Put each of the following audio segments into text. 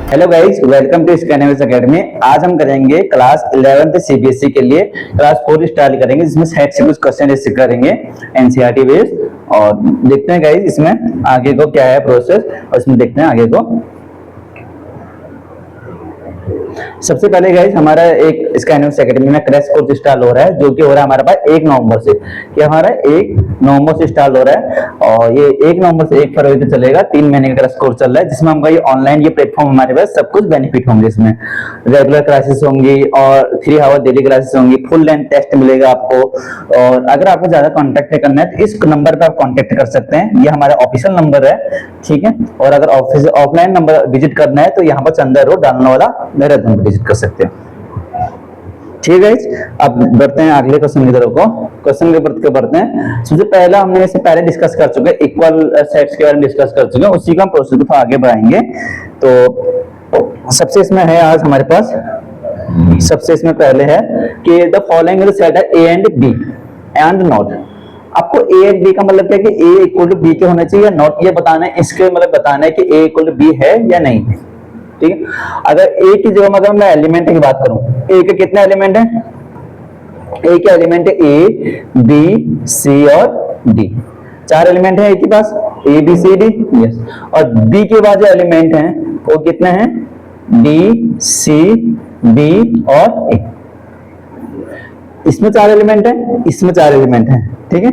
Hello guys, welcome to scanners academy. आज हम करेंगे क्लास 11th सीबीएसई के लिए क्लास 4 स्टार्ट करेंगे, जिसमें सेट से कुछ क्वेश्चन ऐसे करेंगे एनसीईआरटी बेस्ड। और देखते हैं गाइस इसमें आगे को क्या है प्रोसेस, और इसमें देखते हैं आगे को। सबसे पहले गाइस हमारा एक स्कैनर्स एकेडमी में क्रैश कोर्स स्टार्ट हो रहा है, जो कि हो रहा है हमारे पास 1 नवंबर से। क्या हमारा 1 नवंबर से स्टार्ट हो रहा है, और ये 1 नवंबर से 1 फरवरी तक चलेगा। 3 महीने का क्रैश कोर्स चल रहा है, जिसमें हमका ये ऑनलाइन ये प्लेटफॉर्म हमारे पास सब कुछ बेनिफिट होंगे। इसमें रेगुलर क्लासेस होंगी और 3 आवर डेली क्लासेस होंगी, फुल लेंथ टेस्ट मिलेगा आपको। और अगर आपको ज्यादा कॉन्टेक्ट करना है तो इस नंबर पर आप कॉन्टेक्ट कर सकते हैं, ये हमारा ऑफिशियल नंबर है, ठीक है। और अगर ऑफलाइन नंबर विजिट करना है तो यहाँ पर चंदा रोड डालने वाला मेरा विजिट कर सकते हैं, ठीक है। अब बढ़ते हैं अगले क्वेश्चन की तरफ को। क्वेश्चन के ऊपर बढ़ते हैं। सबसे पहला हमने इससे पहले डिस्कस कर चुके हैं, इक्वल सेट्स के बारे में डिस्कस कर चुके हैं, उसी का प्रोसेस को आगे बढ़ाएंगे। तो सबसे इसमें है आज हमारे पास, सबसे इसमें पहले है कि द फॉलोइंग सेट है A and B and not. आपको ए एंड बी का मतलब क्या है कि ए इक्वल टू बी के होना चाहिए या नॉट, ये बताना है। इसके मतलब बताना है कि ए इक्वल टू बी है या नहीं है, ठीक है। अगर ए की जगह अगर मैं एलिमेंट की बात करूं, ए के कितने एलिमेंट हैं? ए के एलिमेंट है ए बी सी और डी, 4 एलिमेंट है ए के पास, A B C D, yes. और बी के बाद जो एलिमेंट हैं वो कितने हैं? डी सी बी और ए। इसमें 4 एलिमेंट है, इसमें 4 एलिमेंट है, ठीक है।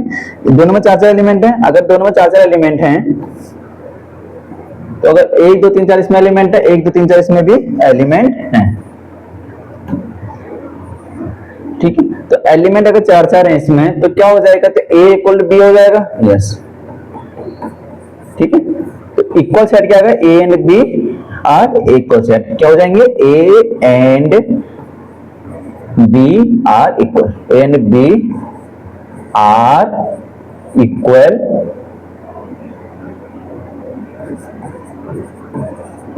दोनों में 4 एलिमेंट है। अगर दोनों में 4 एलिमेंट हैं तो अगर 1 2 3 4 इसमें एलिमेंट है, 1 2 3 4 इसमें भी एलिमेंट है, ठीक है। तो एलिमेंट अगर 4 है इसमें तो क्या हो जाएगा? तो ए इक्वल टू बी हो जाएगा, यस, ठीक है। तो इक्वल सेट क्या है? A and B are equal set. क्या हो जाएंगे? A and B are equal, A and B are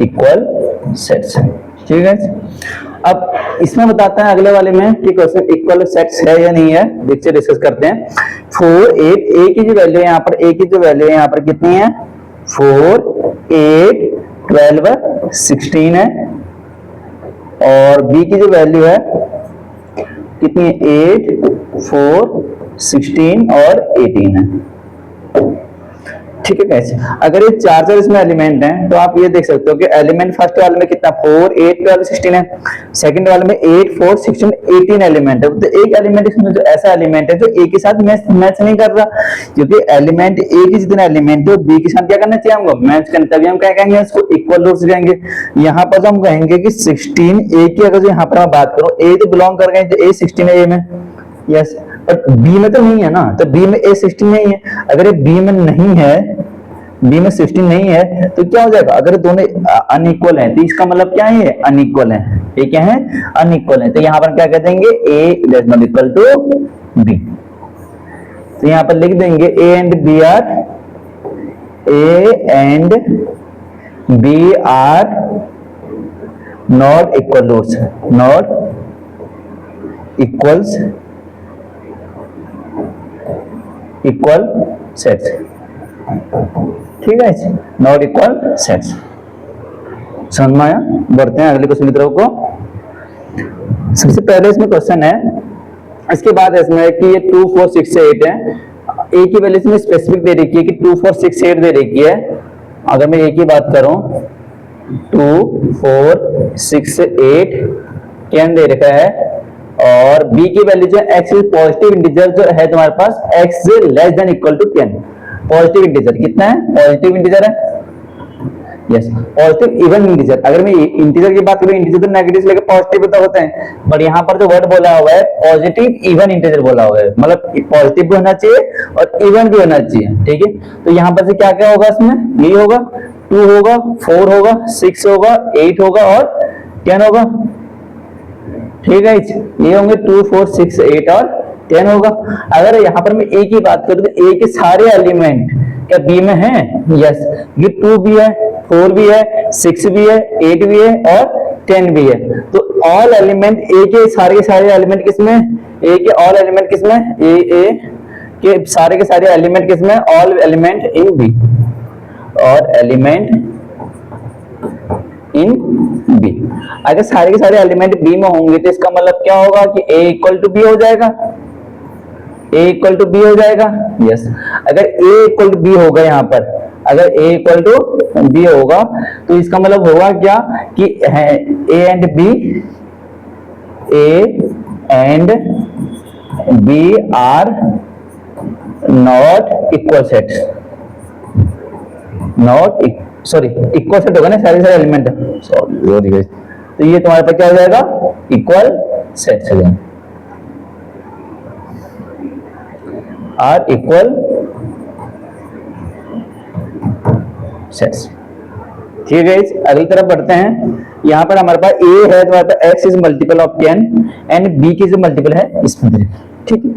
equal sets, ठीक है। अब इसमें बताते हैं अगले वाले में कि क्वेश्चन इक्वल सेट्स है या नहीं है, देखिए डिस्कस करते हैं। 4 8 ए की जो वैल्यू है यहाँ पर, ए की जो वैल्यू है यहाँ पर कितनी है? 4 8 12 16 है। और बी की जो वैल्यू है कितनी है? 8 4 16 और 18 है, ठीक है। कैसे? अगर ये 4 इसमें एलिमेंट हैं तो आप ये देख सकते हो कि एलिमेंट फर्स्ट वाले में कितना 4 8 12 16 है, सेकंड वाले में 8 4 16 18 एलिमेंट है। तो एक एलिमेंट इसमें जो ऐसा एलिमेंट है जो ए के साथ मैच नहीं कर रहा, क्योंकि एलिमेंट ए के जितने एलिमेंट है बी के साथ क्या करना चाहिए हमको? मैच करना। तभी हम क्या कहेंगे? इसको इक्वल रूट्स कहेंगे। यहाँ पर जो हम कहेंगे कि 16 ए की अगर यहाँ पर मैं बात करूँ, ए तो बिलोंग कर गए, तो ए 16 है ए में, यस। बट बी में तो नहीं है ना, तो बी में ए 16 नहीं है। अगर ये बी में नहीं है, बी में 16 नहीं है तो क्या हो जाएगा? अगर दोनों अनइक्वल हैं तो इसका मतलब क्या है? अनइक्वल है। ये क्या है? अनइक्वल है। तो यहां पर क्या कह देंगे? A is not equal to B. तो यहां पर लिख देंगे A and B are not equal roots, not equals equal sets, ठीक है। नॉट इक्वल सेट्स, समझ में आया? बढ़ते हैं अगले क्वेश्चन की तरफ को। सबसे पहले इसमें क्वेश्चन है, इसके बाद इसमें कि ये 2 4 6 से 8 है। ए की वैल्यू इसमें स्पेसिफिक दे रखी है कि 2 4 6 8 दे रखी है। अगर मैं ए की बात करूं 2 4 6 8 10 दे रखा है। और बी की वैल्यू जो एक्स पॉजिटिव इंटीजर जो है तुम्हारे पास, x less than equal to 10। Positive integer कितना है? पॉजिटिव इंटीजर है, यस। Positive even integer. अगर मैं इंटीजर की बात करूं, इंटीजर तो नेगेटिव लेकर पॉजिटिव तो होते हैं, बट यहाँ पर जो वर्ड बोला हुआ है पॉजिटिव इवन इंटीजर बोला हुआ है, मतलब पॉजिटिव भी होना चाहिए और इवन भी होना चाहिए, ठीक है। तो यहाँ पर से क्या क्या होगा? इसमें ये होगा 2 होगा, 4 होगा, 6 होगा, 8 होगा और 10 होगा, ठीक है। ये होंगे 2 4 6 8 और 10 होगा। अगर यहाँ पर मैं ए की बात करूं तो ए के सारे एलिमेंट क्या बी में है? यस। ये 2 भी है, 4 भी है, 6 भी है, 8 भी है और 10 भी है। तो ऑल एलिमेंट ए के सारे एलिमेंट किसमें? ए के ऑल एलिमेंट किसमें? ए के सारे एलिमेंट किसमें? ऑल एलिमेंट इन बी, और एलिमेंट इन बी। अगर सारे के सारे एलिमेंट बी में होंगे तो इसका मतलब क्या होगा कि ए इक्वल टू बी हो जाएगा, ए इक्वल टू बी हो जाएगा। यस, अगर ए इक्वल टू बी होगा यहाँ पर, अगर ए इक्वल टू बी होगा तो इसका मतलब होगा क्या कि A and B, A and B are not equal set, not sorry equal set होगा ना सारे सारे एलिमेंट, सॉरी गाइस, तो ये तुम्हारे पास क्या हो जाएगा, इक्वल सेट हो जाएगा, आर इक्वल सेट्स। ठीक है गाइस, अगली तरफ बढ़ते हैं। यहाँ पर हमारे पास ए है तो हमारे पास x is multiple of 10 and b की जो मल्टीपल है इसमें दे रखा है। ठीक है,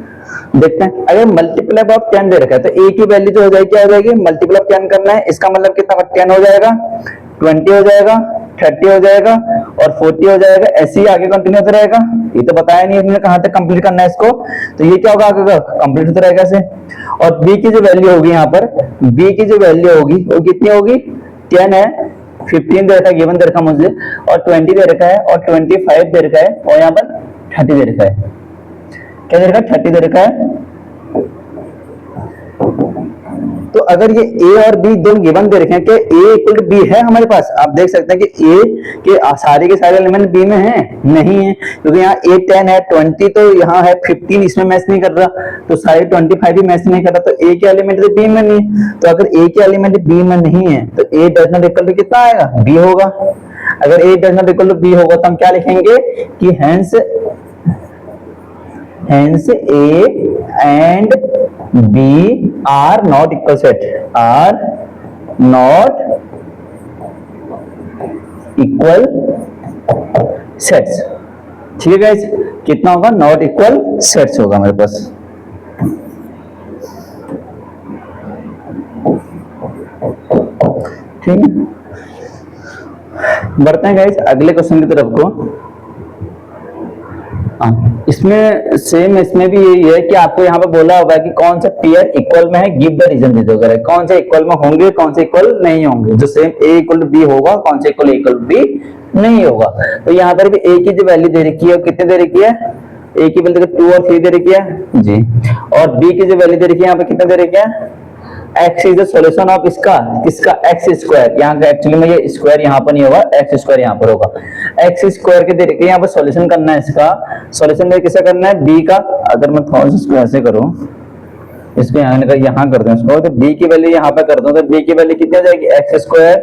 देखते हैं अगर मल्टीपल ऑफ 10 दे रखा है तो a की वैल्यू जो हो जाएगी क्या हो जाएगी, मल्टीपल ऑफ 10 करना है, इसका मतलब कितना 10 हो जाएगा, 20 हो जाएगा, 30 हो जाएगा और 40 हो जाएगा, ऐसे ही आगे कंटिन्यू होता रहेगा। ये तो बताया नहीं हमने कहां तक कंप्लीट करना है इसको, तो ये क्या होगा आगे कंप्लीट होता रहेगा ऐसे। और b की जो वैल्यू होगी यहाँ पर, b की जो वैल्यू होगी वो कितनी होगी, 10 है, 15 दे रखा है, गिवन दे रखा मुझे, और 20 दे रखा है और 25 दे रखा है और यहाँ पर 30 दे रखा है, क्या दे रखा है, 30 दे रखा है। तो अगर ये a और b दोनों गिवन दे रखे हैं, क्या a इक्वल टू b है हमारे पास, आप देख सकते हैं कि a के सारे के सारे एलिमेंट b में हैं, नहीं है, क्योंकि यहाँ a 10 है, 20 तो यहाँ है, 15 इसमें मैच नहीं कर रहा, तो सारे 25 भी मैच नहीं कर रहा, तो a के एलिमेंट तो b में नहीं है। तो अगर a के एलिमेंट b में नहीं है तो a does not equal to कितना आएगा, b होगा। अगर a does not equal to b होगा तो हम क्या लिखेंगे कि hence a and b are not equal set, are not equal sets। ठीक है गाइस, कितना होगा, नॉट इक्वल सेट्स होगा हमारे पास। ठीक है, बढ़ते हैं गाइस अगले क्वेश्चन की तरफ को। इसमें सेम, इसमें भी यही है कि आपको यहाँ पे बोला होगा कि कौन सा पेयर इक्वल में है, गिव द रीजन दे दोगे, कौन से इक्वल में होंगे कौन से इक्वल नहीं होंगे। जो same a equal to b होगा, कौन से इक्वल b नहीं होगा। तो यहाँ पर भी a की जो वैल्यू दे रखी है कितने दे रखी है, a की वैल्यू 2 और 3 दे रखी है जी, और b की जो वैल्यू दे रखी है यहाँ पे कितना दे रखी है, x is the solution of इसका x स्क्वायर, यहाँ का एक्चुअली में ये स्क्वायर यहाँ पर नहीं होगा, x स्क्वायर यहाँ पर होगा, x स्क्वायर के दे रखे यहाँ पर सॉल्यूशन करना है, इसका सॉल्यूशन में किसे करना है, b का। अगर मैं थोड़ा सा इसको ऐसे करूं, इसको यहाँ कर दूं इसको, तो b की वैल्यू यहाँ पे कर दूं तो b की वैल्यू कितनी हो जाएगी, x square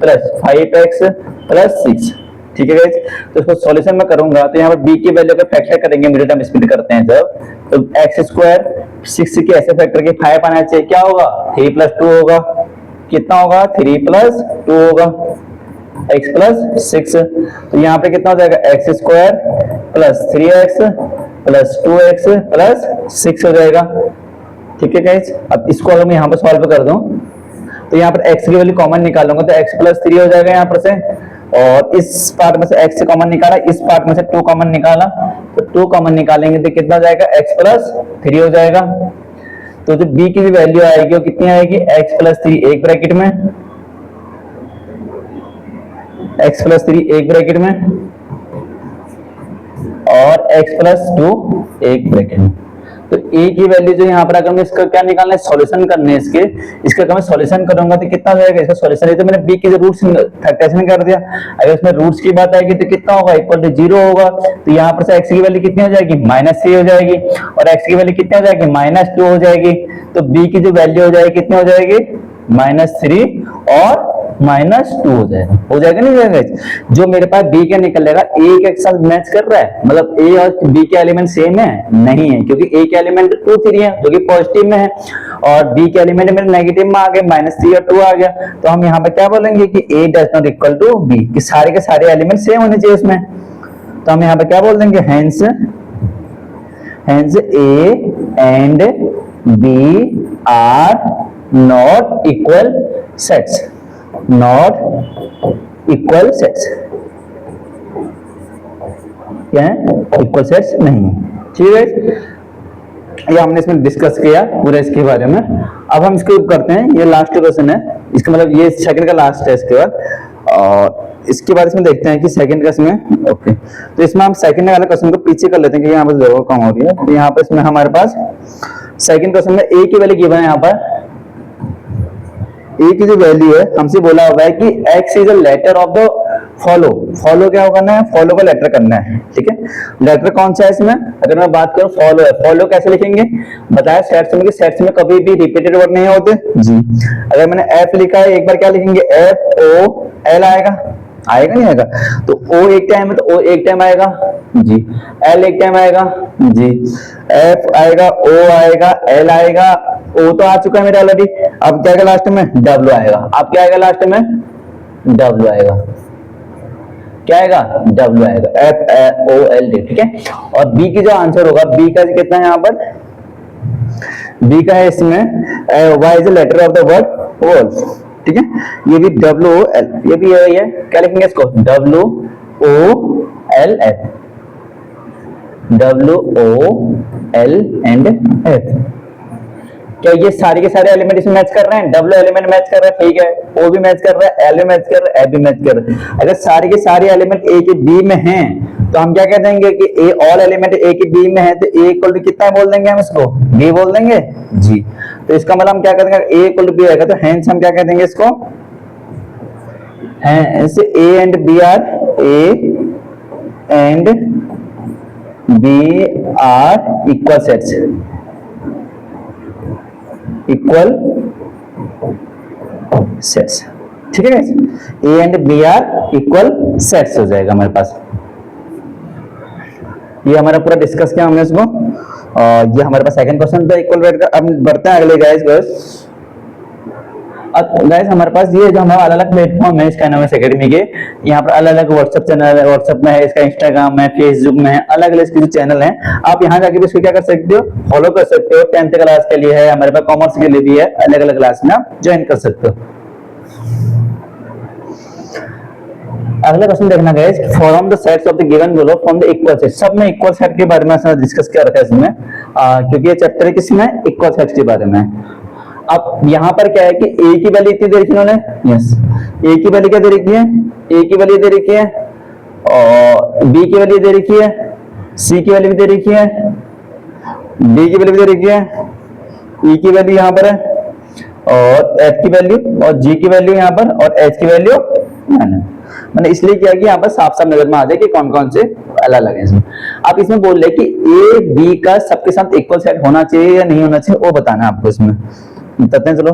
plus 5x plus 6। ठीक है गाइस, तो इसको सॉल्यूशन में करूंगा तो यहाँ पर b की वैल्यू का फैक्टर करेंगे, मिडिल टर्म स्प्लिट करते हैं जब, तो x स्क्वायर 6 के ऐसे फैक्टर के 5 आना चाहिए, क्या होगा 3 + 2 होगा, कितना होगा 3 + 2 होगा, x + 6। तो यहाँ पे कितना हो जाएगा, x square plus 3x plus 2x plus 6 हो जाएगा। ठीक है गाइस, अब इसको अगर मैं यहाँ पर सॉल्व कर दूं तो यहाँ पर x की वैल्यू कॉमन निकालूंगा तो x + 3 हो जाएगा यहाँ पर से, और इस पार्ट में से x से कॉमन निकाला, इस पार्ट में से 2 कॉमन निकाला, तो 2 कॉमन निकालेंगे तो कितना जाएगा, x + 3 हो जाएगा। तो जो b की भी वैल्यू आएगी वो कितनी आएगी, x + 3 एक ब्रैकेट में, x + 3 एक ब्रैकेट में और x + 2 एक ब्रैकेट में। तो a की वैल्यू जो यहाँ पर अगर मैं इसका क्या निकालना है, सॉल्यूशन करने है इसका अगर मैं सॉल्यूशन करूंगा तो कितना जाएगा इसका सॉल्यूशन, ये तो मैंने b के जो रूट्स फैक्टराइजेशन कर दिया, अगर इसमें रूट्स की बात आएगी तो कितना होगा, इक्वल टू 0 होगा। तो यहाँ पर से x की वैल्यू कितनी हो जाएगी, -3 हो जाएगी, और x की वैल्यू कितनी हो जाएगी, -2 हो जाएगी। तो b की जो वैल्यू हो जाएगी कितनी हो जाएगी, -3 और -2 हो जाएगा नहीं जाएगा। जो मेरे पास b का निकलेगा a के साथ मैच कर रहा है, मतलब a और b के एलिमेंट सेम है, नहीं है, क्योंकि a के एलिमेंट 2 3 है जो कि पॉजिटिव में है और b के एलिमेंट मेरे नेगेटिव में आ गए, -3 और 2 आ गया। तो हम यहाँ पे क्या बोलेंगे कि a does not equal to b, कि सारे के सारे एलिमेंट सेम होने चाहिए उसमें। तो हम यहाँ पे क्या बोल देंगे, hence a and b are not equal sets, not equal sets, क्या है, इक्वल सेट्स नहीं है। ठीक है, ये हमने इसमें डिस्कस किया पूरा इसके बारे में। अब हम इसको करते हैं, ये लास्ट क्वेश्चन है, इसका मतलब ये सेकंड का लास्ट है इसके बाद, और इसके बाद इसमें देखते हैं कि सेकंड का इसमें ओके, तो इसमें हम सेकंड वाला क्वेश्चन को पीछे कर लेते हैं कि यहाँ पर जरूर कम हो रही है। तो यहाँ पर इसमें हमारे पास सेकंड क्वेश्चन में ए की वैल्यू गिवन है। यहाँ पर ए की जो वैल्यू है हमसे बोला हुआ है कि x is a letter of the follow. Follow क्या करना है, फॉलो का लेटर करना है, ठीक है। लेटर कौन सा है इसमें, अगर मैं बात करूं फॉलो है, फॉलो कैसे लिखेंगे बताया सेट्स में कि सेट्स में कभी भी रिपीटेड वर्ड नहीं होते जी। अगर मैंने एफ लिखा है एक बार क्या लिखेंगे एफ ओ एल आएगा, आएगा नहीं आएगा, तो ओ एक टाइम है तो ओ एक टाइम आएगा जी, एल एक टाइम आएगा जी, एफ आएगा, ओ आएगा, एल आएगा, ओ तो आ चुका है मेरा ऑलरेडी। अब क्या आएगा लास्ट में डब्ल्यू आएगा। अब क्या आएगा लास्ट में डब्ल्यू आएगा, क्या आएगा डब्ल्यू आएगा, एफ ओ एल डी, ठीक है। और बी की जो आंसर होगा, बी का कितना है यहाँ पर, बी का है इसमें Y is the letter of the word wolf, ठीक है। ये भी डब्ल्यू ओ एल, ये भी यही है, क्या लिखेंगे इसको W O L F, W O L and F. क्या ये सारे के सारे एलिमेंट इसमें मैच कर रहे हैं, डब्ल्यू एलिमेंट मैच कर रहा है, ठीक है, ओ भी मैच कर रहा है, एल भी मैच कर रहा है, एफ भी मैच कर रहा है। अगर सारे के सारे एलिमेंट ए के बी में हैं तो हम क्या कह देंगे कि ए ऑल एलिमेंट ए के बी में है, तो ए इक्वल टू कितना बोल देंगे हम इसको, बी बोल देंगे जी। तो इसका मतलब हम क्या कर देंगे, ए इक्वल टू बी आएगा, तो हेंस हम क्या कह देंगे इसको, hence A and B are, A and B are equal sets, equal sets, ठीक है। A and B are equal sets हो जाएगा हमारे पास। ये हमारा पूरा डिस्कस किया हमने इसको, और ये हमारे पास सेकंड क्वेश्चन था इक्वल वेट का। अब बढ़ते हैं अगले गाइस। अब गाइस हमारे पास ये जो हमारा अलग अलग प्लेटफॉर्म है इसका नाम एकेडमी के, यहाँ पर अलग अलग व्हाट्सएप चैनल है, व्हाट्सएप में है इसका, इंस्टाग्राम में, फेसबुक में है, अलग अलग इसके जो चैनल है, आप यहाँ जाके भी इसको क्या कर सकते हो, फॉलो कर सकते हो। 10th क्लास के लिए है, हमारे पास कॉमर्स के लिए भी है, अलग अलग क्लास में आप ज्वाइन कर सकते हो। अगला क्वेश्चन देखना guys, form the sets of the given below from the equal set. सब में इक्वल सेट के बारे में डिस्कस किया रखा है इसमें, क्योंकि ये चैप्टर है किसमें, इक्वल सेट के बारे में। अब यहाँ पर क्या है कि ए की वैल्यू इतनी दे रखी है उन्होंने, यस, ए की वैल्यू क्या दे रखी है, ए की वैल्यू दे रखी है, और बी की वैल्यू दे रखी है, सी की वैल्यू भी दे रखी है, डी की वैल्यू भी दे रखी है, ई की वैल्यू यहाँ पर है, और एफ की वैल्यू, और जी की वैल्यू यहाँ पर, और एच की वैल्यू मैंने इसलिए किया कि यहाँ पर साफ साफ नजर में आ जाए कि कौन कौन से अलग अलग है इसमें। आप इसमें बोल रहे कि ए बी का सबके साथ इक्वल सेट होना चाहिए या नहीं होना चाहिए, वो बताना है आपको इसमें, बताते हैं। चलो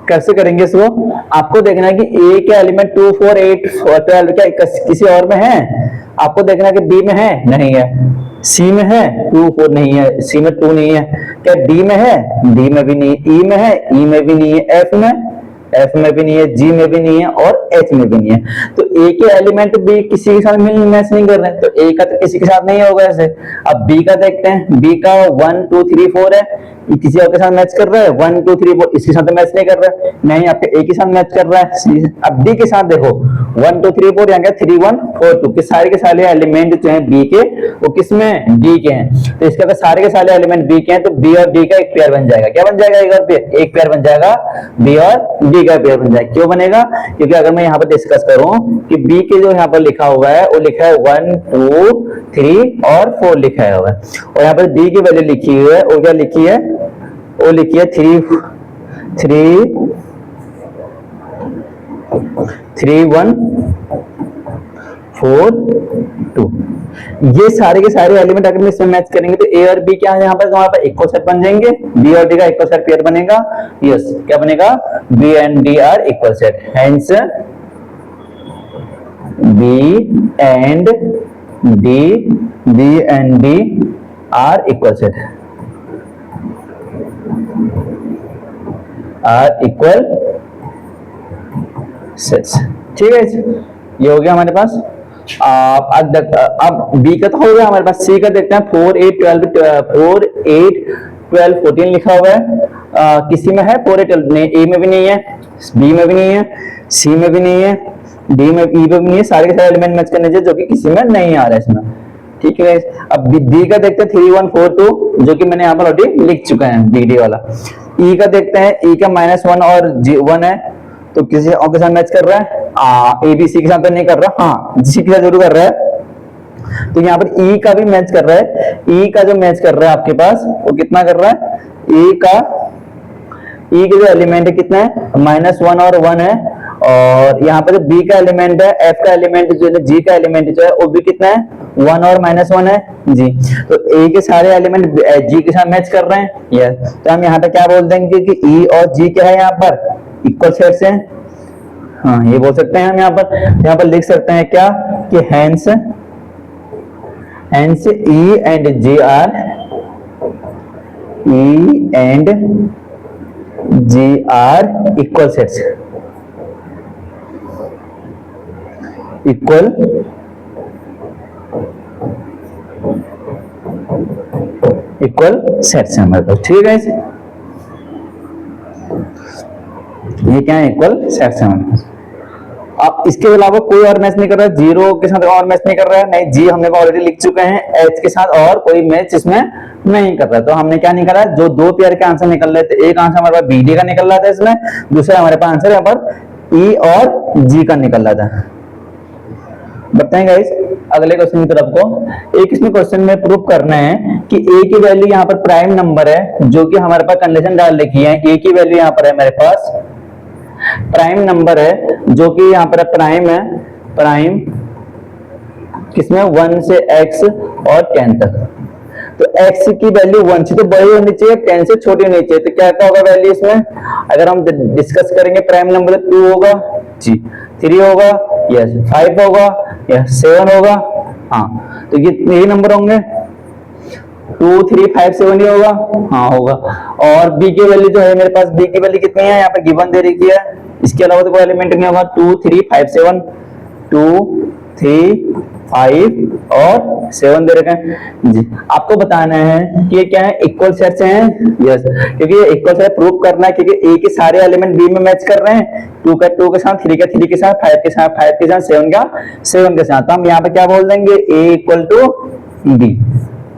कैसे करेंगे इसको, आपको देखना है कि ए के एलिमेंट 2 4 8 12 क्या किसी और में है, आपको देखना है कि बी में है नहीं है, सी में है 2 4 नहीं है, सी में 2 नहीं है, क्या डी में है, डी में भी नहीं है, ई में है, ई में भी नहीं है, एफ में भी नहीं है, जी में भी नहीं है, और एच में भी नहीं है। तो ए के एलिमेंट बी किसी के साथ मैच नहीं कर रहे हैं, तो ए का तो किसी के साथ नहीं होगा ऐसे। अब बी का देखते हैं, बी का 1 2 3 4 है, ये किसी और के साथ मैच कर रहा है, 1 2 3 4 इसके साथ मैच नहीं कर रहा है, नहीं आपके ए के साथ मैच कर रहा है। अब डी के साथ देखो 1 2 3 4 यहाँ 3 1 4 2 के सारे एलिमेंट जो है बी के वो किसमें, डी के हैं। तो इसके अगर सारे के सारे एलिमेंट बी के हैं तो बी और डी का एक पेयर बन जाएगा। क्या बन जाएगा, एक पेयर बन जाएगा, बी और डी का पेयर बन जाएगा। क्यों बनेगा, क्योंकि अगर मैं यहाँ पर डिस्कस करूं कि बी के जो यहाँ पर लिखा हुआ है वो लिखा है 1 2 3 और 4 लिखा हुआ है, और यहाँ पर डी की वैल्यू लिखी हुई है, वो क्या लिखी है, वो लिखी है 3 1 4 2। ये सारे के सारे एलिमेंट अगर इसमें मैच करेंगे तो ए और बी क्या है, यहाँ पर हमारे पास इक्वल सेट बन जाएंगे, बी और डी का इक्वल सेट पेयर बनेगा। यस, क्या बनेगा, B and D are equal set, hence B and D are equal set, are equal sets, ठीक है। ये हो गया हमारे पास। अब बी का तो हो गया हमारे पास, सी का देखते हैं 4 8 12 14 लिखा हुआ है, किसी में है 4 8 12 नहीं, ए में भी नहीं है, बी में भी नहीं है, सी में भी नहीं है, डी में, ई में भी नहीं है, सारे के सारे एलिमेंट मैच करने चाहिए जो कि किसी में नहीं आ रहा है इसमें, ठीक है। अब डी का देखते हैं 3 1 4 2 जो कि मैंने यहाँ पर ऑलरेडी लिख चुका है, डी वाला। ई का देखते हैं, ई का -1 और 1 है, तो किसी और के साथ मैच कर रहा है, ए बी सी के साथ तो नहीं कर रहा, हाँ जी के साथ जरूर कर रहा है। तो यहाँ पर ई का भी मैच कर रहा है, ई का जो मैच कर रहा है आपके पास वो कितना कर रहा है, ई के जो एलिमेंट है कितना है, -1 और 1 है। और यहाँ पर जो बी का एलिमेंट है, एफ का एलिमेंट जो है, जी का एलिमेंट जो है वो भी कितना है, 1 और -1 है जी। तो ए के सारे एलिमेंट जी के साथ मैच कर रहे हैं, यस। तो हम यहाँ पे क्या बोल देंगे कि ई और जी क्या है, यहाँ पर इक्वल सेट्स हैं, हाँ ये बोल सकते हैं हम यहाँ पर लिख सकते हैं क्या कि hence E and G are, E and G are equal sets, equal sets है हमारे पास, ठीक है। ये क्या है, इक्वल सेट्स है हमारे पास। अब इसके अलावा कोई और मैच नहीं कर रहा है, जीरो के साथ और मैच नहीं कर रहा है, नहीं जी हमने ऑलरेडी लिख चुके हैं, एच के साथ और कोई मैच इसमें नहीं कर रहा है। तो हमने क्या निकाला, जो दो पेयर के आंसर निकल रहे थे, एक आंसर हमारे पास बी डी का निकल रहा था इसमें, दूसरा हमारे पास आंसर यहाँ पर ई और जी का निकल रहा था। बताएं गाइस अगले क्वेश्चन की तरफ को। एक इसमें क्वेश्चन में प्रूव करना है कि ए की वैल्यू यहाँ पर प्राइम नंबर है, जो कि हमारे पास कंडीशन डाल रखी है, ए की वैल्यू यहाँ पर है मेरे पास प्राइम नंबर है, जो कि यहाँ पर प्राइम है, प्राइम किसमें 1 से x और 10 तक। तो x की वैल्यू 1 से तो बड़ी होनी चाहिए, 10 से छोटी होनी चाहिए। तो क्या क्या होगा वैल्यू इसमें, अगर हम डिस्कस करेंगे प्राइम नंबर 2 होगा जी, 3 होगा यस, 5 होगा यस, 7 होगा, हाँ तो ये नंबर होंगे 2 3 5 7 ही होगा, हाँ होगा। और b की वैल्यू जो है मेरे पास, b की वैल्यू कितनी है यहाँ पे गिवन दे रखी है, इसके अलावा तो कोई एलिमेंट नहीं होगा, 2 3 5 7, 2 3 5 और 7 दे रखे हैं जी। आपको बताना है कि ये क्या है, इक्वल सेट्स हैं, यस, क्योंकि ये इक्वल सेट प्रूव करना है, क्योंकि ए के सारे एलिमेंट बी में मैच कर रहे हैं, 2 का 2 के साथ, 3 का 3 के साथ, 5 के साथ 5 के साथ, 7 का 7 के साथ। तो हम यहाँ पे क्या बोल देंगे, ए इक्वल टू बी,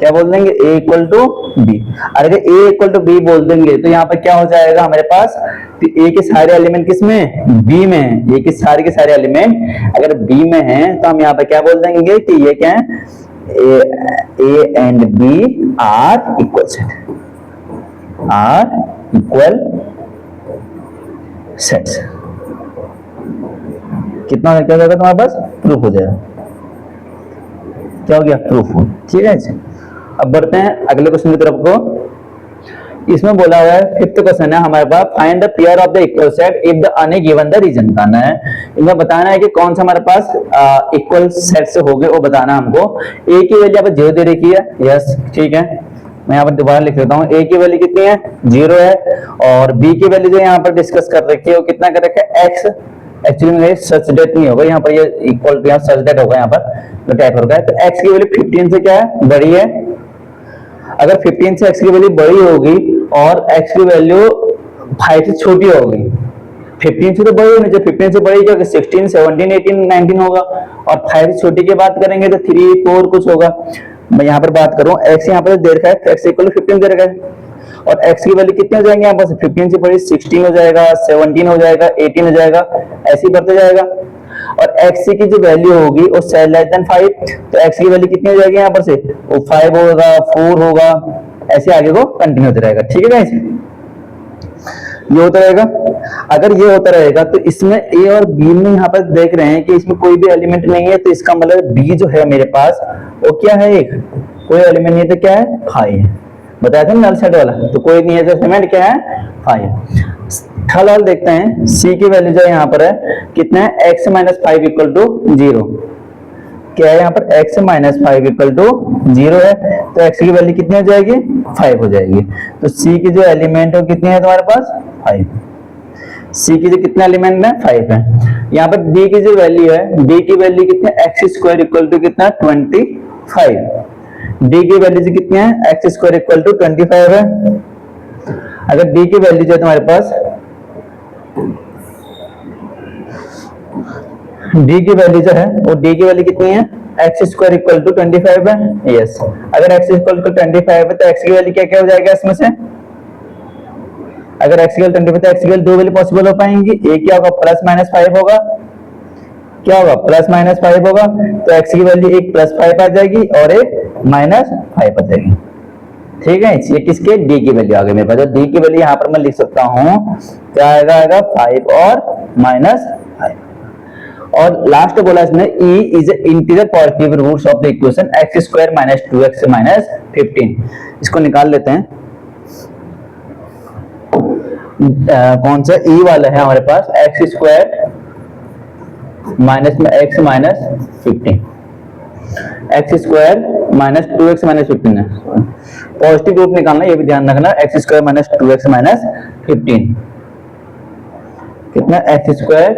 क्या बोल देंगे, ए इक्वल टू बी। अगर ए इक्वल टू बी बोल देंगे तो यहाँ पर क्या हो जाएगा हमारे पास, ए के सारे एलिमेंट किसमें, बी में है, ए के सारे एलिमेंट अगर बी में हैं तो हम यहाँ पे क्या बोल देंगे कि ये क्या है, A and B are equal set, are equal sets. कितना क्या हो जाएगा तुम्हारे पास, प्रूफ हो जाएगा, क्या हो गया, प्रूफ हो, ठीक है। अब बढ़ते हैं अगले क्वेश्चन की तरफ को। इसमें बोला हुआ है, फिफ्थ क्वेश्चन है हमारे पास, find the pair of the equal set if the un given the reason. बताना है, इनमें बताना है कि कौन सा हमारे पास इक्वल सेट से हो गए, वो बताना हमको। ए की वैल्यू यहाँ पर 0 दे रखी है, यस ठीक है, मैं यहाँ पर दोबारा लिख देता हूँ। ए की वैल्यू कितनी है, 0 है, और बी की वैल्यू जो यहाँ पर डिस्कस कर रखी है वो कितना कर रखा है, एक्स। एक्चुअली में सच डेट नहीं होगा यहाँ पर, ये इक्वल यहाँ सच डेट होगा, यहाँ पर तो टाइप होगा। तो एक्स की वैल्यू 15 से क्या है, बड़ी है। अगर 15 से x की वैल्यू बड़ी होगी और x की वैल्यू 5 से छोटी होगी, 15 से तो बड़ी होनी चाहिए, 15 से बड़ी क्या, 16 17 18 19 होगा, और 5 से छोटी की बात करेंगे तो 3 4 कुछ होगा। मैं यहाँ पर बात करूं, x यहाँ पर दे रखा है, x इक्वल 15 दे रखा है, और x की वैल्यू कितनी हो जाएंगे यहाँ पर, 15 से बड़ी 16 हो जाएगा, 17 हो जाएगा, 18 हो जाएगा, ऐसे ही बढ़ते जाएगा। और x की जो वैल्यू होगी वो लेस देन 5, तो x की वैल्यू कितनी हो जाएगी यहाँ पर से, वो 5 होगा, 4 होगा, ऐसे आगे को कंटिन्यू होता रहेगा, ठीक है गाइस, ये होता रहेगा। अगर ये होता रहेगा तो इसमें a और b में यहाँ पर देख रहे हैं कि इसमें कोई भी एलिमेंट नहीं है, तो इसका मतलब b जो है मेरे पास वो क्या है, एक कोई एलिमेंट नहीं है, तो क्या है, 5 है। बताया था नल सेट वाला, तो कोई नहीं है, तो एलिमेंट क्या है, 5। थर्ड वाला देखते हैं, c की वैल्यू जो यहाँ पर है कितना है, x - 5 इक्वल टू 0। क्या है यहाँ पर, x - 5 इक्वल टू 0 है, तो x की वैल्यू कितनी हो जाएगी, 5 हो जाएगी। तो c की जो एलिमेंट है कितनी है तुम्हारे पास, 5। c की जो कितने एलिमेंट है, 5 है। यहाँ पर d की जो वैल्यू है, d की वैल्यू कितनी है, x² इक्वल टू कितना, 25। d की वैल्यू से कितनी है, x² इक्वल टू 25 है। अगर d की वैल्यू जो है तुम्हारे पास, d की वैल्यू जो है वो d की वैल्यू कितनी है, x² इक्वल टू 25 है, यस। अगर x इक्वल टू 25 है तो x की वैल्यू क्या क्या हो जाएगा इसमें से, अगर x इक्वल 25 तो x इक्वल दो वैल्यू पॉसिबल हो पाएंगी, एक क्या होगा प्लस माइनस 5 होगा, क्या होगा प्लस माइनस 5 होगा, तो x की वैल्यू एक प्लस 5 आ जाएगी और एक माइनस 5 आ जाएगी। ठीक है, ये किसके d की वैल्यू आ गई मेरे पास, तो d की वैल्यू यहाँ पर मैं लिख सकता हूँ क्या आएगा 5 और माइनस 5। और लास्ट बोला इसने e is integer positive roots of the equation x square minus 2x minus 15। इसको निकाल लेते हैं। कौन सा e वाला है हमारे पास x स्क्वायर माइनस में x minus 15, x square minus 2x minus 15 है, पॉजिटिव रूट निकालना, ये भी ध्यान रखना, x square minus 2x minus 15 कितना x स्क्वायर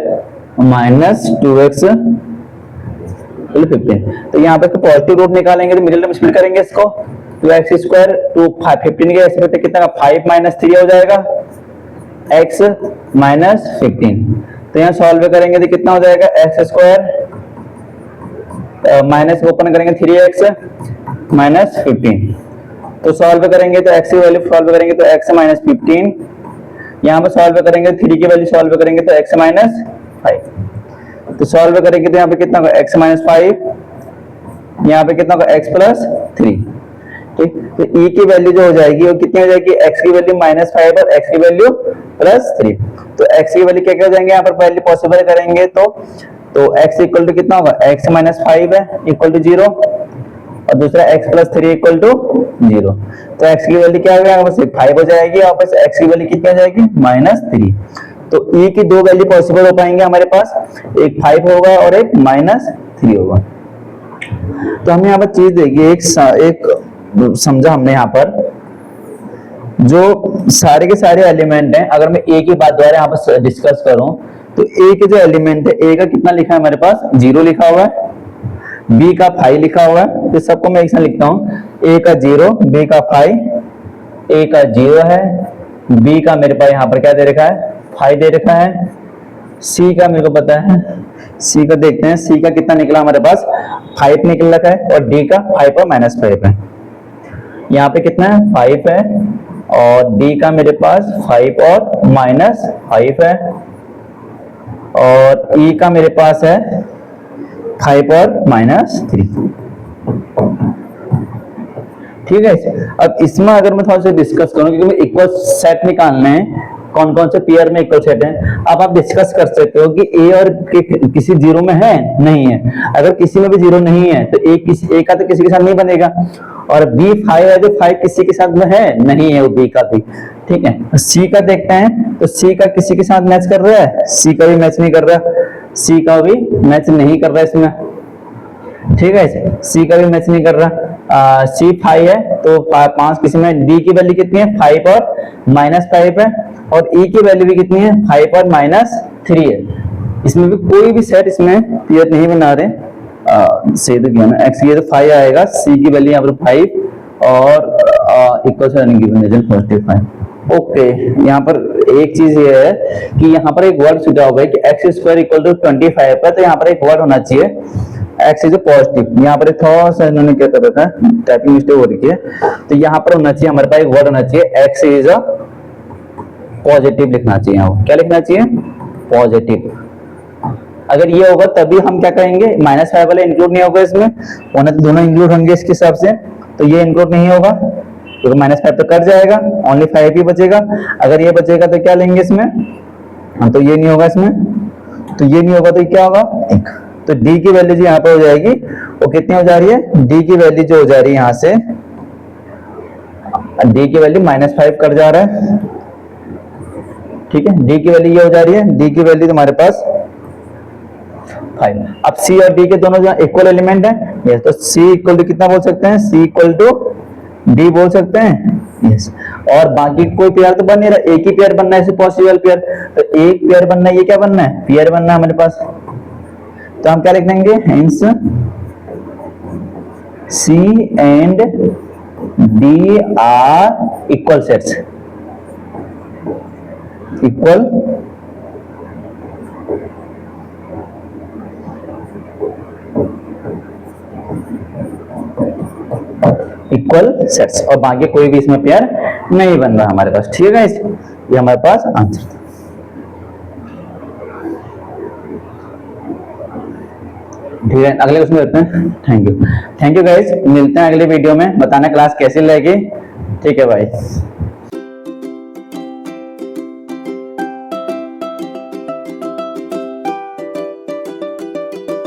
माइनस 2x 15। तो यहाँ पे पॉजिटिव रूट निकालेंगे तो मिडिल टर्म स्प्लिट करेंगे इसको, तो x स्क्वायर 15 के रेस्पेक्ट में कितना 5 माइनस 3 हो जाएगा x माइनस 15। तो यहाँ सॉल्व करेंगे तो कितना हो जाएगा x स्क्वायर माइनस ओपन करेंगे 3x माइनस 15, तो सॉल्व करेंगे तो x की वैल्यू सॉल्व करेंगे तो x माइनस 15, यहाँ पे सॉल्व करेंगे 3 की वैल्यू सॉल्व करेंगे तो x माइनस 5, तो सॉल्व करेंगे तो यहाँ पे कितना होगा x माइनस 5, यहाँ पे कितना होगा x प्लस 3। ठीक, तो e की वैल्यू जो हो जाएगी वो कितनी हो जाएगी, x की वैल्यू माइनस 5 और x की वैल्यू प्लस 3। तो x की वैल्यू क्या क्या हो जाएंगे, यहाँ पर वैल्यू पॉसिबल करेंगे तो x इक्वल टू कितना होगा, x माइनस 5 है इक्वल टू 0 और दूसरा x प्लस 3 इक्वल टू 0। तो x की वैल्यू क्या हो जाएगा, बस 5 हो जाएगी, वापस x की वैल्यू कितनी हो जाएगी माइनस 3। तो e की दो वैल्यू पॉसिबल हो पाएंगे हमारे पास, एक 5 होगा और एक माइनस 3 होगा। तो हमने यहाँ पर चीज देखी, एक समझा हमने यहाँ पर जो सारे के सारे एलिमेंट हैं, अगर मैं a की बात द्वारा यहाँ पर डिस्कस करूं तो a के जो एलिमेंट है, a का कितना लिखा है हमारे पास 0 लिखा हुआ है, b का 5 लिखा हुआ है, तो सबको मैं एक साथ लिखता हूं, a का 0, b का 5, a का 0 है, b का मेरे पास यहाँ पर क्या दे रखा है 5 दे रखा है, c का मेरे को पता है, c का देखते हैं, c का कितना निकला हमारे पास 5 निकल रखा है और d का 5 और माइनस 5 है, यहाँ पे कितना है 5 है और d का मेरे पास 5 और माइनस 5 है और e का मेरे पास है 5 और माइनस 3। ठीक है, अब इसमें अगर मैं थोड़ा सा डिस्कस करूं, क्योंकि मैं इक्वल सेट निकालने हैं, कौन कौन से पेयर में इक्वल सेट है, अब आप डिस्कस कर सकते हो कि a और किसी जीरो में है नहीं है, अगर किसी में भी जीरो नहीं है तो a का तो किसी के साथ नहीं बनेगा, और b 5 है तो 5 किसी के साथ में है नहीं है वो b का भी। ठीक है, c का देखते हैं तो c का किसी के साथ मैच कर रहा है, c का भी मैच नहीं कर रहा, c का भी मैच नहीं कर रहा इसमें। ठीक है, c का भी मैच नहीं कर रहा, c 5 है तो 5 किसी में, d की वैल्यू कितनी है 5 और माइनस 5 है और e की वैल्यू भी कितनी है 5 और माइनस 3 है। इसमें भी कोई भी सेट इसमें क्लियर नहीं बना रहे, सही तो किया ना, x ये तो 5 आएगा, c की वैल्यू यहाँ पर 5 और इक्वल से running given reason positive 5। Okay, यहाँ पर एक चीज ये है कि यहाँ पर एक वर्ड सुझाव होगा कि x स्क्वायर इक्वल टू 25 है, तो यहाँ पर एक वर्ड होना चाहिए x इज पॉजिटिव, यहाँ पर थोड़ा सा इन्होंने क्या कर रखा है, टाइपिंग मिस्टेक हो रही है, तो यहाँ पर होना चाहिए हमारे पास एक वर्ड होना चाहिए x इज अ पॉजिटिव लिखना चाहिए, क्या लिखना चाहिए पॉजिटिव। अगर ये होगा तभी हम क्या कहेंगे, माइनस 5 वाला इंक्लूड नहीं होगा इसमें, होना तो दोनों इंक्लूड होंगे इसके हिसाब से, तो ये इंक्लूड नहीं होगा क्योंकि माइनस 5 तो कट जाएगा, ओनली 5 ही बचेगा। अगर ये बचेगा तो क्या लेंगे इसमें, तो ये नहीं होगा इसमें, तो ये नहीं होगा तो क्या होगा 1। तो d की वैल्यू जो यहाँ पे हो जाएगी वो कितनी हो जा रही है, d की वैल्यू जो हो जा रही है यहाँ से, d की वैल्यू माइनस 5 कर जा रहा है। ठीक है, d की वैल्यू ये हो जा रही है, d की वैल्यू तुम्हारे पास 5। अब c और d के दोनों जो इक्वल एलिमेंट है, यस, तो c इक्वल टू कितना बोल सकते हैं, c इक्वल टू d बोल सकते हैं, यस। और बाकी कोई पेयर तो बन नहीं रहा, एक ही पेयर बनना है, पॉसिबल पेयर, तो एक पेयर बनना है, ये क्या बनना है पेयर बनना है हमारे पास, तो हम क्या लिख देंगे, hence c and d are equal sets, equal equal sets, और बाकी कोई भी इसमें पेयर नहीं बन रहा हमारे पास। ठीक है, ये हमारे पास आंसर था। ठीक है, अगले क्वेश्चन करते हैं। थैंक यू गाइस, मिलते हैं अगले वीडियो में। बताना क्लास कैसी लगी। ठीक है भाई।